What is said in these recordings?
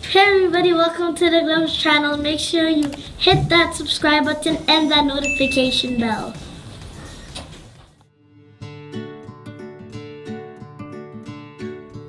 Hey everybody, welcome to the Glimpse channel. Make sure you hit that subscribe button and that notification bell.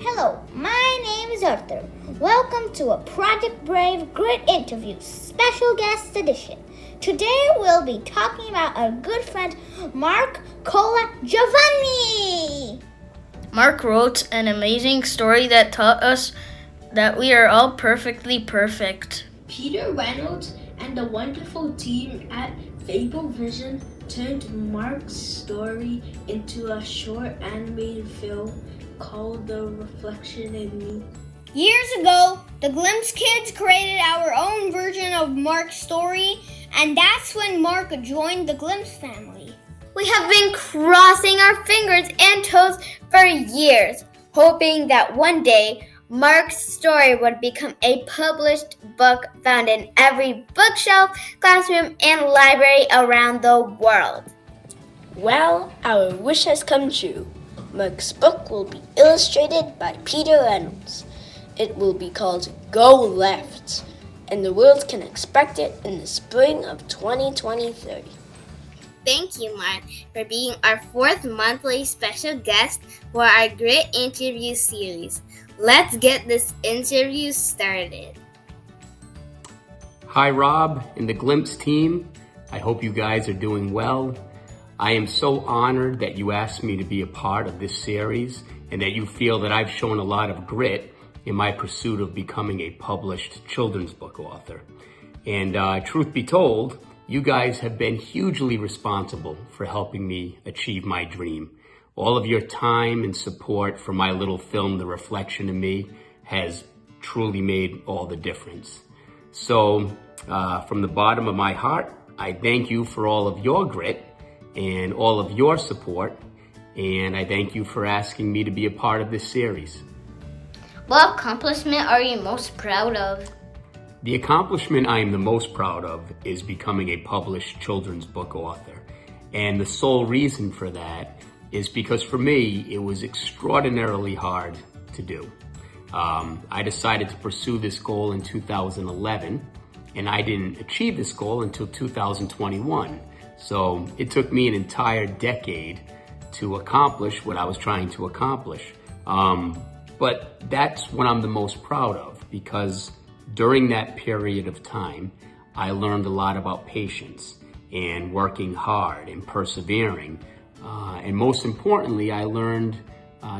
Hello, my name is Arthur. Welcome to a Project Brave Grit Interview Special Guest Edition. Today we'll be talking about our good friend Marc Colagiovanni. Marc wrote an amazing story that taught us that we are all perfectly perfect. Peter Reynolds and the wonderful team at Fable Vision turned Marc's story into a short animated film called The Reflection in Me. Years ago, the Glimpse kids created our own version of Marc's story, and that's when Marc joined the Glimpse family. We have been crossing our fingers and toes for years, hoping that one day Marc's story would become a published book found in every bookshelf, classroom, and library around the world. Well, our wish has come true. Marc's book will be illustrated by Peter Reynolds. It will be called Go Left, and the world can expect it in the spring of 2023. Thank you, Marc, for being our fourth monthly special guest for our Grit Interview series. Let's get this interview started. Hi, Rob and the Glimpse team. I hope you guys are doing well. I am so honored that you asked me to be a part of this series and that you feel that I've shown a lot of grit in my pursuit of becoming a published children's book author. And truth be told, you guys have been hugely responsible for helping me achieve my dream. All of your time and support for my little film, The Reflection in Me, has truly made all the difference. So, from the bottom of my heart, I thank you for all of your grit and all of your support, and I thank you for asking me to be a part of this series. What accomplishment are you most proud of? The accomplishment I am the most proud of is becoming a published children's book author. And the sole reason for that is because for me, it was extraordinarily hard to do. I decided to pursue this goal in 2011, and I didn't achieve this goal until 2021. So it took me an entire decade to accomplish what I was trying to accomplish. But that's what I'm the most proud of, because during that period of time, I learned a lot about patience and working hard and persevering. And most importantly, I learned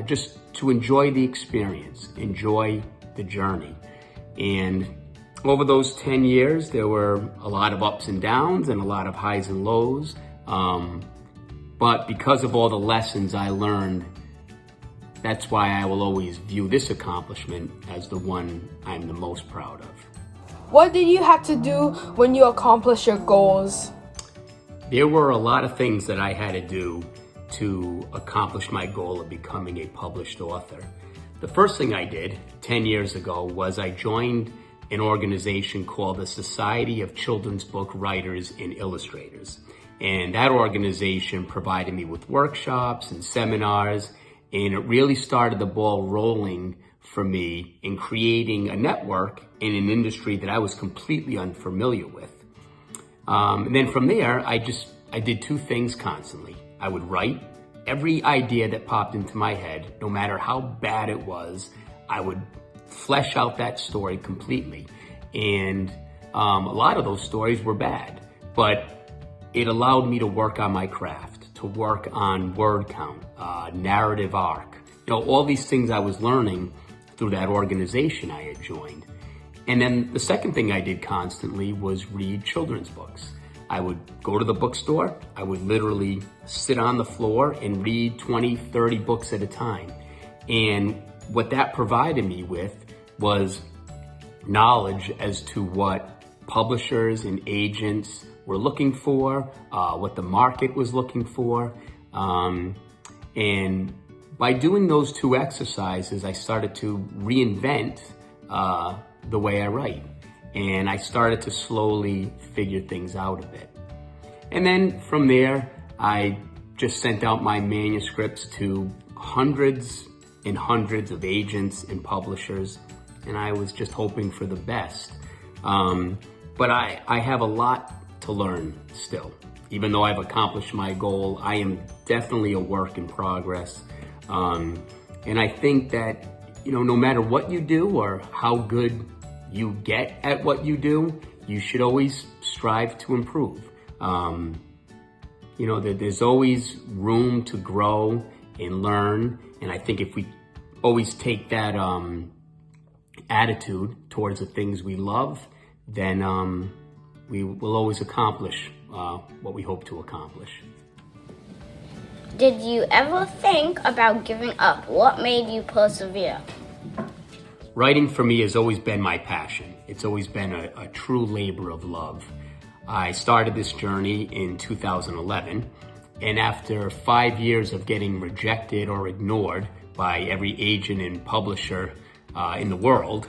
just to enjoy the experience, enjoy the journey. And over those 10 years, there were a lot of ups and downs and a lot of highs and lows. But because of all the lessons I learned, that's why I will always view this accomplishment as the one I'm the most proud of. What did you have to do when you accomplished your goals? There were a lot of things that I had to do to accomplish my goal of becoming a published author. The first thing I did 10 years ago was I joined an organization called the Society of Children's Book Writers and Illustrators. And that organization provided me with workshops and seminars, and it really started the ball rolling for me in creating a network in an industry that I was completely unfamiliar with. And then from there, I did two things constantly. I would write every idea that popped into my head, no matter how bad it was. I would flesh out that story completely. And a lot of those stories were bad, but it allowed me to work on my craft, to work on word count, narrative arc, all these things I was learning through that organization I had joined. And then the second thing I did constantly was read children's books. I would go to the bookstore, I would literally sit on the floor and read 20, 30 books at a time. And what that provided me with was knowledge as to what publishers and agents were looking for, what the market was looking for. And by doing those two exercises, I started to reinvent the way I write. And I started to slowly figure things out a bit. And then from there, I just sent out my manuscripts to hundreds and hundreds of agents and publishers. and I was just hoping for the best. But I have a lot to learn still. Even though I've accomplished my goal, I am definitely a work in progress. And I think that, no matter what you do or how good you get at what you do, you should always strive to improve. There's always room to grow and learn. And I think if we always take that attitude towards the things we love, then we will always accomplish what we hope to accomplish. Did you ever think about giving up? What made you persevere? Writing for me has always been my passion. It's always been a true labor of love. I started this journey in 2011, and after 5 years of getting rejected or ignored by every agent and publisher in the world,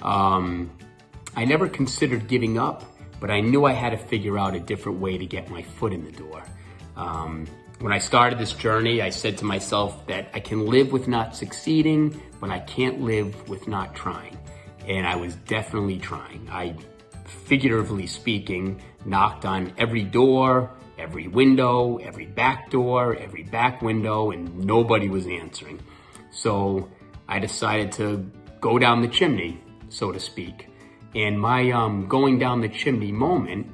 I never considered giving up, but I knew I had to figure out a different way to get my foot in the door. When I started this journey, I said to myself that I can live with not succeeding, but I can't live with not trying. And I was definitely trying. I, figuratively speaking, knocked on every door, every window, every back door, every back window, and nobody was answering. So I decided to go down the chimney, so to speak. And my going down the chimney moment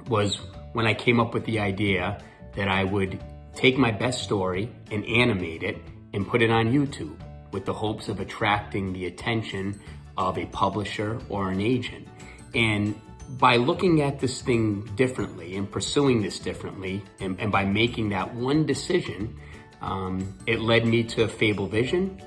was when I came up with the idea that I would take my best story and animate it and put it on YouTube with the hopes of attracting the attention of a publisher or an agent. And by looking at this thing differently and pursuing this differently, and by making that one decision, it led me to Fable Vision,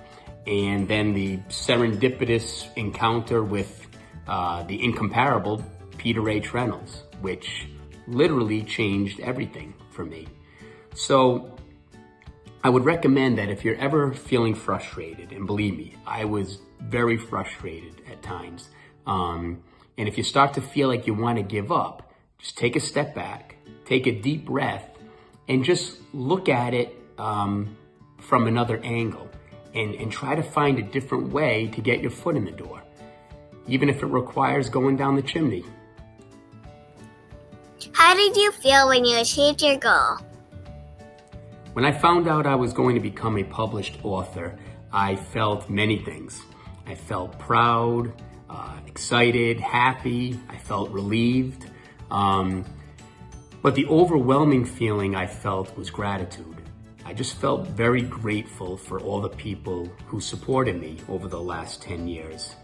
and then the serendipitous encounter with the incomparable Peter H. Reynolds, which literally changed everything for me. So I would recommend that if you're ever feeling frustrated, and believe me, I was very frustrated at times, and if you start to feel like you want to give up, just take a step back, take a deep breath, and just look at it from another angle, and try to find a different way to get your foot in the door, even if it requires going down the chimney. How did you feel when you achieved your goal? When I found out I was going to become a published author, I felt many things. I felt proud, excited, happy. I felt relieved. But the overwhelming feeling I felt was gratitude. I just felt very grateful for all the people who supported me over the last 10 years.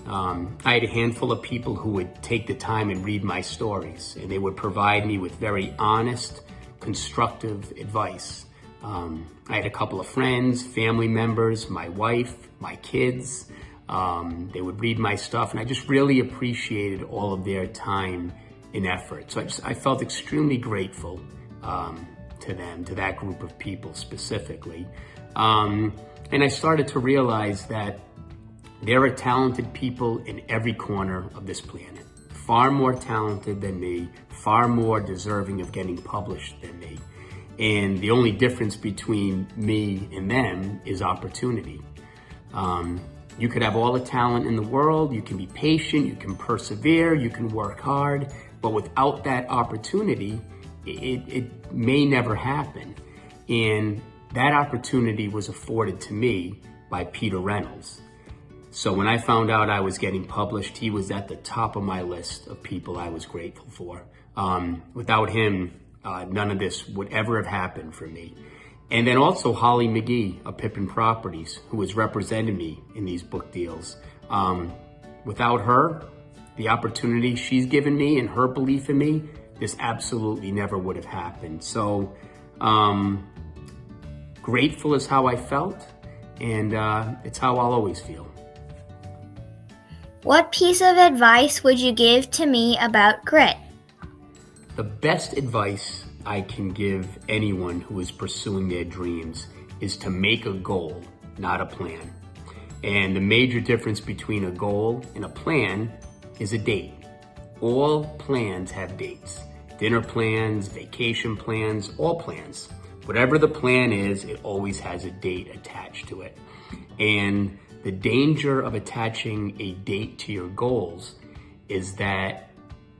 I had a handful of people who would take the time and read my stories, and they would provide me with very honest, constructive advice. I had a couple of friends, family members, my wife, my kids. They would read my stuff, and I just really appreciated all of their time and effort. So I felt extremely grateful to them, to that group of people specifically. And I started to realize that there are talented people in every corner of this planet, far more talented than me, far more deserving of getting published than me. And the only difference between me and them is opportunity. You could have all the talent in the world, you can be patient, you can persevere, you can work hard, but without that opportunity, it may never happen. And that opportunity was afforded to me by Peter Reynolds. So when I found out I was getting published, he was at the top of my list of people I was grateful for. Without him, none of this would ever have happened for me. And then also Holly McGee of Pippin Properties, who has represented me in these book deals. Without her, the opportunity she's given me and her belief in me, this absolutely never would have happened. So grateful is how I felt, and it's how I'll always feel. What piece of advice would you give to me about grit? The best advice I can give anyone who is pursuing their dreams is to make a goal, not a plan. And the major difference between a goal and a plan is a date. All plans have dates. Dinner plans, vacation plans, all plans. Whatever the plan is, it always has a date attached to it. And The danger of attaching a date to your goals is that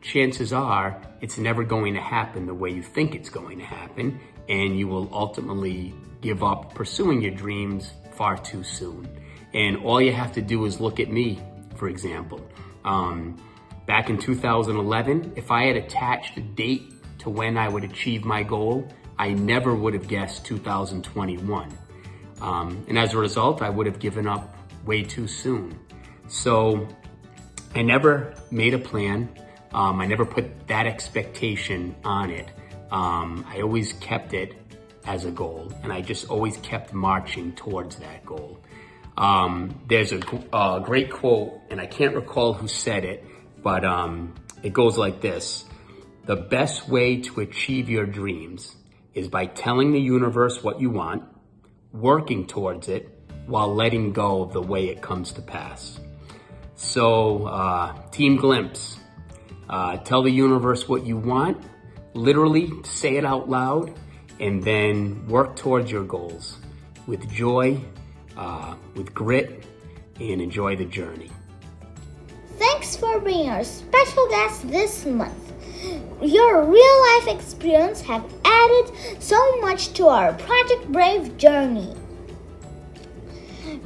chances are it's never going to happen the way you think it's going to happen, and you will ultimately give up pursuing your dreams far too soon. And all you have to do is look at me, for example. Back in 2011, if I had attached a date to when I would achieve my goal, I never would have guessed 2021. And as a result, I would have given up way too soon. So I never made a plan. I never put that expectation on it. I always kept it as a goal, and I just always kept marching towards that goal. There's a great quote, and I can't recall who said it, but it goes like this: the best way to achieve your dreams is by telling the universe what you want, working towards it, while letting go of the way it comes to pass. So, Team Glimpse, tell the universe what you want, literally say it out loud, and then work towards your goals with joy, with grit, and enjoy the journey. Thanks for being our special guest this month. Your real-life experience have added so much to our Project Brave journey.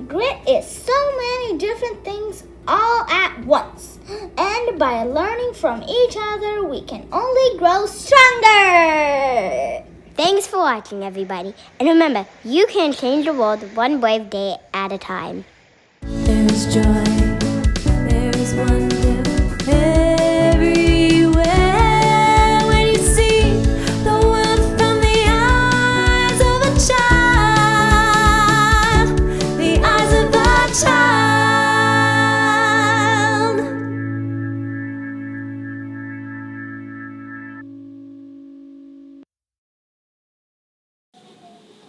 Grit is so many different things all at once, and by learning from each other, we can only grow stronger. Thanks for watching, everybody. And remember, you can change the world one brave day at a time. There is joy, there is wonder everywhere when you see the world from the eyes of a child, the eyes of a child.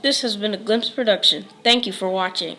This has been a Glimpse production. Thank you for watching.